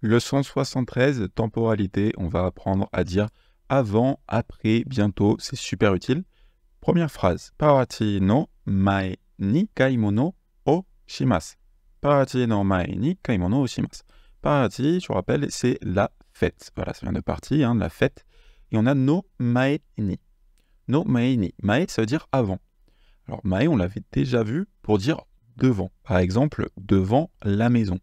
Leçon 73, temporalité. On va apprendre à dire avant, après, bientôt. C'est super utile. Première phrase. Parati no mae ni kaimono o shimasu. Parati no mae ni kaimono o shimasu. Parati, je vous rappelle, c'est la fête. Voilà, ça vient de partie, la fête. Et on a no mae ni. No mae ni. Mae, ça veut dire avant. Alors, mae, on l'avait déjà vu pour dire devant. Par exemple, devant la maison.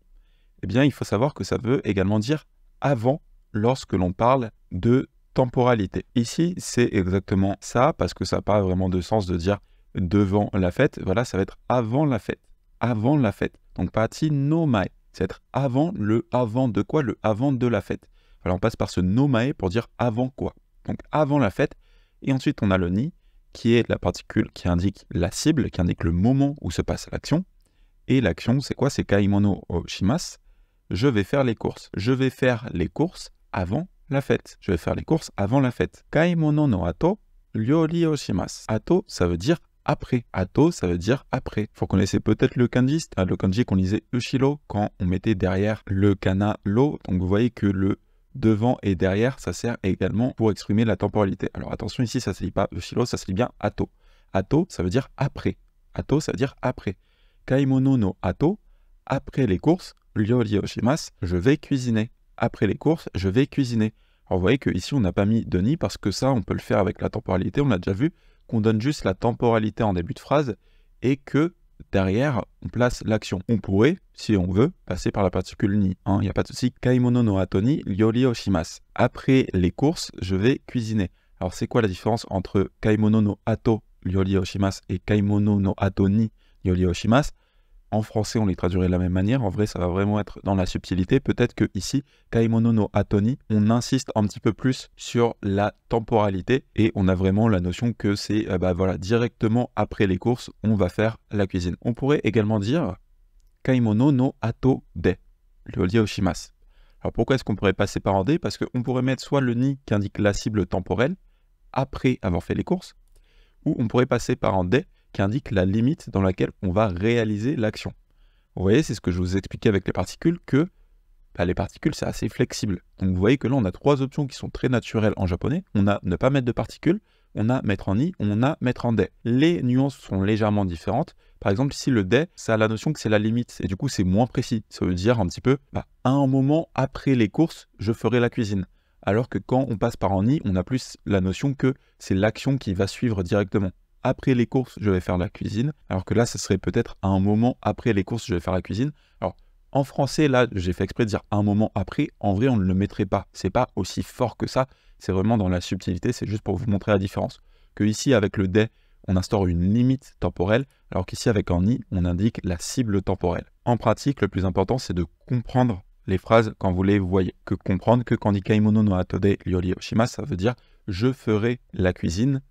Eh bien, il faut savoir que ça veut également dire avant lorsque l'on parle de temporalité. Ici, c'est exactement ça, parce que ça n'a pas vraiment de sens de dire devant la fête. Voilà, ça va être avant la fête. Avant la fête. Donc, parati no mae. C'est être avant le avant de quoi? Le avant de la fête. Voilà, on passe par ce no mae pour dire avant quoi. Donc, avant la fête. Et ensuite, on a le ni, qui est la particule qui indique la cible, qui indique le moment où se passe l'action. Et l'action, c'est quoi? C'est kaimono o shimasu. Je vais faire les courses. Je vais faire les courses avant la fête. Je vais faire les courses avant la fête. Kaimono no ato, ryori o shimasu. Ato, ça veut dire après. Ato, ça veut dire après. Vous connaissez peut-être le kanji, le kanji qu'on lisait ushiro quand on mettait derrière le kana lo. Donc vous voyez que le devant et derrière, ça sert également pour exprimer la temporalité. Alors attention, ici, ça ne se lit pas ushiro, ça se lit bien ato. Ato, ça veut dire après. Ato, ça veut dire après. Kaimono no ato, après les courses, ryori o shimasu, je vais cuisiner. Après les courses, je vais cuisiner. Alors vous voyez qu'ici, on n'a pas mis de ni parce que ça, on peut le faire avec la temporalité. On a déjà vu qu'on donne juste la temporalité en début de phrase et que derrière, on place l'action. On pourrait, si on veut, passer par la particule ni. Il n'y a pas de souci. Kaimono no ato ni ryori o shimasu. Après les courses, je vais cuisiner. Alors c'est quoi la différence entre kaimono no ato ryori o shimasu et kaimono no ato ni ryori o shimasu? En français, on les traduirait de la même manière. En vrai, ça va vraiment être dans la subtilité. Peut-être que ici, kaimono no ato ni, on insiste un petit peu plus sur la temporalité et on a vraiment la notion que c'est voilà, directement après les courses, on va faire la cuisine. On pourrait également dire kaimono no ato de, ryori o shimasu. Alors pourquoi est-ce qu'on pourrait passer par en de? Parce qu'on pourrait mettre soit le ni qui indique la cible temporelle après avoir fait les courses, ou on pourrait passer par en de qui indique la limite dans laquelle on va réaliser l'action. Vous voyez, c'est ce que je vous expliquais avec les particules, que les particules, c'est assez flexible. Donc vous voyez que là, on a trois options qui sont très naturelles en japonais. On a ne pas mettre de particules, on a mettre en i, on a mettre en de. Les nuances sont légèrement différentes. Par exemple, ici, le de, ça a la notion que c'est la limite, et du coup, c'est moins précis. Ça veut dire un petit peu, à un moment après les courses, je ferai la cuisine. Alors que quand on passe par en i, on a plus la notion que c'est l'action qui va suivre directement. Après les courses, je vais faire la cuisine. Alors que là, ce serait peut-être à un moment après les courses, je vais faire la cuisine. Alors, en français, là, j'ai fait exprès de dire un moment après. En vrai, on ne le mettrait pas. C'est pas aussi fort que ça. C'est vraiment dans la subtilité. C'est juste pour vous montrer la différence. Que ici, avec le de, on instaure une limite temporelle. Alors qu'ici, avec un i, on indique la cible temporelle. En pratique, le plus important, c'est de comprendre les phrases quand vous les voyez. Que comprendre que quand on dit kaimono no ato de ryori o shimasu, ça veut dire je ferai la cuisine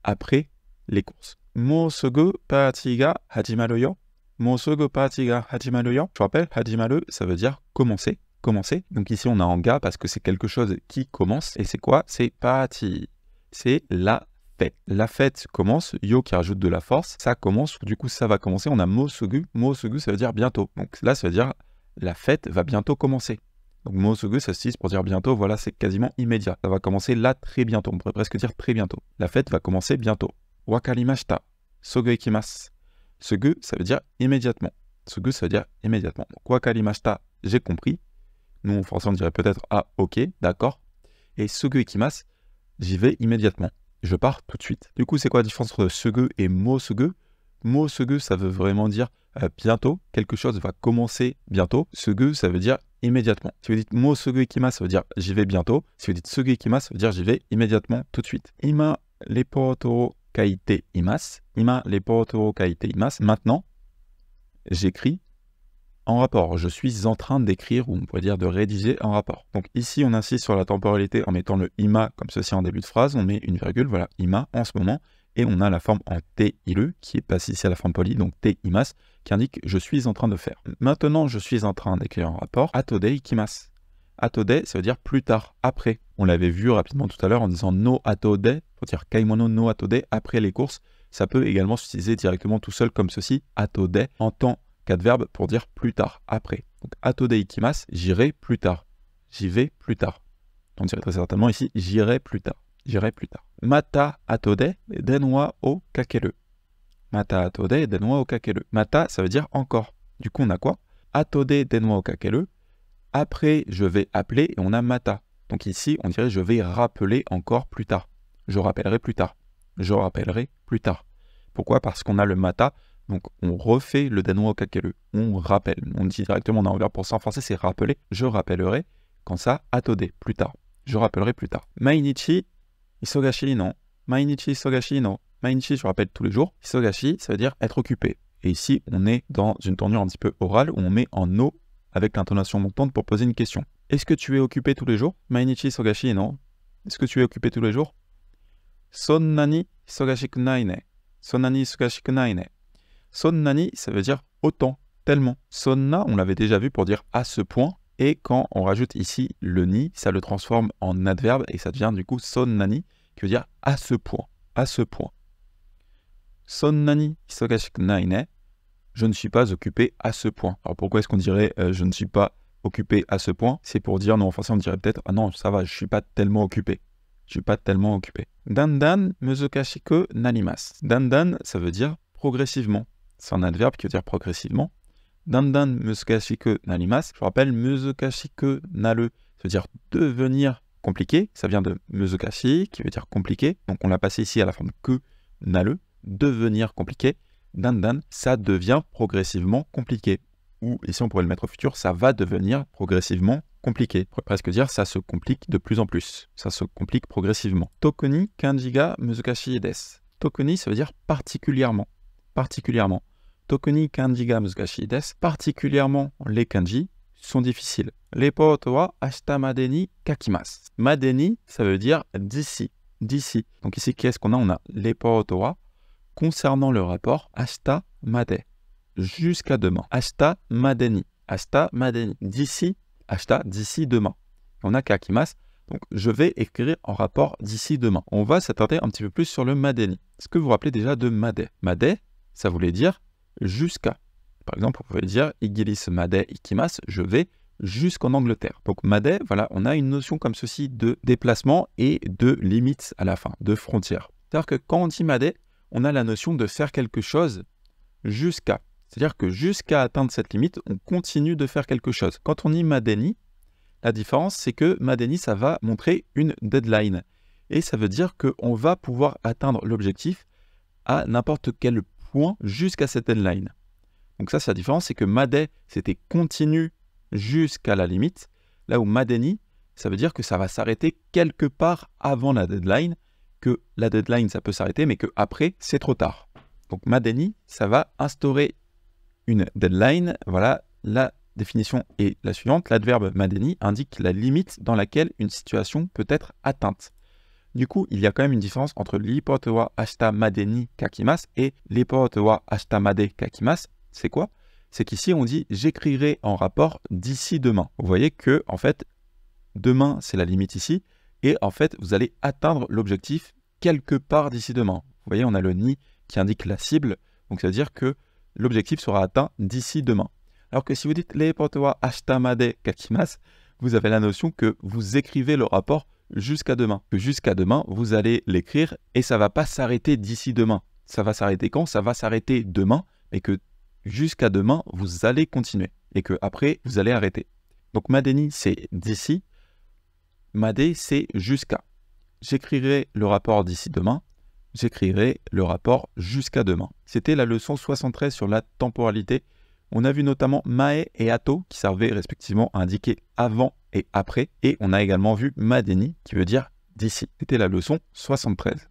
après les courses. Mosugu party ga hajimaru yo. Mosugu party ga hajimaru yo. Je rappelle, hajimaru, ça veut dire commencer. Commencer. Donc ici, on a en ga parce que c'est quelque chose qui commence. Et c'est quoi? C'est party. C'est la fête. La fête commence. Yo qui rajoute de la force. Ça commence. Du coup, ça va commencer. On a mosugu. Mosugu, ça veut dire bientôt. Donc là, ça veut dire la fête va bientôt commencer. Donc mosugu, ça s'utilise pour dire bientôt. Voilà, c'est quasiment immédiat. Ça va commencer là très bientôt. On pourrait presque dire très bientôt. La fête va commencer bientôt. Wakarimashita. Sugu ikimasu. Sugu, ça veut dire immédiatement. Sugu, ça veut dire immédiatement. Donc, wakarimashita, j'ai compris. Nous, en français, on dirait peut-être ah, ok, d'accord. Et sugu ikimasu, j'y vais immédiatement. Je pars tout de suite. Du coup, c'est quoi la différence entre sugu et mosugu? Mosugu, ça veut vraiment dire bientôt. Quelque chose va commencer bientôt. Sugu, ça veut dire immédiatement. Si vous dites mosugu ikimasu, ça veut dire j'y vais bientôt. Si vous dites sugu ikimasu, ça veut dire j'y vais immédiatement, tout de suite. Ima reporto kaite imasu. Ima reporto kaite imasu. Maintenant, j'écris en rapport. Je suis en train d'écrire, ou on pourrait dire de rédiger un rapport. Donc ici, on insiste sur la temporalité en mettant le ima comme ceci en début de phrase. On met une virgule, voilà, ima en ce moment. Et on a la forme en te iru, qui est passée ici à la forme polie, donc te imasu, qui indique je suis en train de faire. Maintenant, je suis en train d'écrire un rapport. Atode ikimasu. Atode, ça veut dire plus tard, après. On l'avait vu rapidement tout à l'heure en disant no atode, pour dire kaimono no atode, après les courses. Ça peut également s'utiliser directement tout seul comme ceci, atode, en temps qu'adverbe pour dire plus tard, après. Donc atode ikimasu, j'irai plus tard. j'y vais plus tard. On dirait très certainement ici, j'irai plus tard. J'irai plus tard. Mata atode denwa o kakeru. Mata atode denwa o kakeru. Mata, ça veut dire encore. Du coup, on a quoi? Atode denwa o kakeru. Après, je vais appeler et on a mata. Donc ici, on dirait je vais rappeler encore plus tard. Je rappellerai plus tard. Je rappellerai plus tard. Pourquoi? Parce qu'on a le mata. Donc on refait le denwa o kakeru. On rappelle. On dit directement, on a un verbe pour ça en français, c'est rappeler. Je rappellerai. Quand ça, atode, plus tard. Je rappellerai plus tard. Mainichi isogashi no. Mainichi isogashi no. Mainichi, je rappelle tous les jours. Isogashi, ça veut dire être occupé. Et ici, on est dans une tournure un petit peu orale où on met en no avec l'intonation montante pour poser une question. Est-ce que tu es occupé tous les jours? Mainichi isogashi no. Est-ce que tu es occupé tous les jours? Sonnani isogashiku nai ne. Sonnani isogashiku nai ne. Sonnani, ça veut dire autant, tellement. Sonna, on l'avait déjà vu pour dire à ce point. Et quand on rajoute ici le ni, ça le transforme en adverbe et ça devient du coup sonnani, qui veut dire à ce point, à ce point. Sonnani isogashiku nai ne. Je ne suis pas occupé à ce point. Alors pourquoi est-ce qu'on dirait je ne suis pas occupé à ce point? C'est pour dire, non, en français on dirait peut-être ah non, ça va, je suis pas tellement occupé. Je suis pas tellement occupé. Dandan muzukashiku narimasu. Dandan, ça veut dire progressivement. C'est un adverbe qui veut dire progressivement. Dandan muzukashiku narimasu. Je rappelle, muzukashiku naru, ça veut dire devenir compliqué. Ça vient de muzukashi, qui veut dire compliqué. Donc on l'a passé ici à la forme que naru, devenir compliqué. Dandan, ça devient progressivement compliqué. Ou ici on pourrait le mettre au futur, ça va devenir progressivement compliqué. On pourrait presque dire ça se complique de plus en plus. Ça se complique progressivement. Tokuni kanji ga muzukashi desu. Tokuni, ça veut dire particulièrement. Particulièrement. Tokuni kanji ga muzukashi desu. Particulièrement les kanji sont difficiles. Reporto wa ashita made ni kakimasu. Made ni, ça veut dire d'ici. D'ici. Donc ici, qu'est-ce qu'on a? On a reporto wa concernant le rapport ashita made. Jusqu'à demain. Ashita madeni. Ashita madeni. D'ici, ashita, d'ici demain. On a kakimasu. Donc, je vais écrire en rapport d'ici demain. On va s'attarder un petit peu plus sur le madeni. Est-ce que vous vous rappelez déjà de made? Made, ça voulait dire jusqu'à. Par exemple, vous pouvez dire igiris made ikimasu. Je vais jusqu'en Angleterre. Donc, made, voilà, on a une notion comme ceci de déplacement et de limite à la fin, de frontière. C'est-à-dire que quand on dit made, on a la notion de faire quelque chose jusqu'à. C'est-à-dire que jusqu'à atteindre cette limite, on continue de faire quelque chose. Quand on dit madeni, la différence, c'est que madeni, ça va montrer une deadline. Et ça veut dire qu'on va pouvoir atteindre l'objectif à n'importe quel point jusqu'à cette deadline. Donc ça, c'est la différence, c'est que made, c'était continu jusqu'à la limite. Là où madeni, ça veut dire que ça va s'arrêter quelque part avant la deadline, que la deadline, ça peut s'arrêter, mais qu'après, c'est trop tard. Donc madeni, ça va instaurer une deadline. Voilà, la définition est la suivante. L'adverbe madeni indique la limite dans laquelle une situation peut être atteinte. Du coup, il y a quand même une différence entre reporto wa ashita madeni kakimasu et reporto wa ashita made kakimasu. C'est quoi? C'est qu'ici, on dit « j'écrirai en rapport d'ici demain ». Vous voyez que, en fait, demain, c'est la limite ici. Et en fait, vous allez atteindre l'objectif quelque part d'ici demain. Vous voyez, on a le ni qui indique la cible. Donc, ça veut dire que l'objectif sera atteint d'ici demain. Alors que si vous dites reporto wa ashita made kakimasu, vous avez la notion que vous écrivez le rapport jusqu'à demain. Que jusqu'à demain, vous allez l'écrire et ça ne va pas s'arrêter d'ici demain. Ça va s'arrêter quand? Ça va s'arrêter demain, mais que jusqu'à demain, vous allez continuer et que après, vous allez arrêter. Donc madeni, c'est d'ici. Made, c'est jusqu'à. J'écrirai le rapport d'ici demain. J'écrirai le rapport jusqu'à demain. C'était la leçon 73 sur la temporalité. On a vu notamment mae et ato qui servaient respectivement à indiquer avant et après. Et on a également vu madeni qui veut dire d'ici. C'était la leçon 73.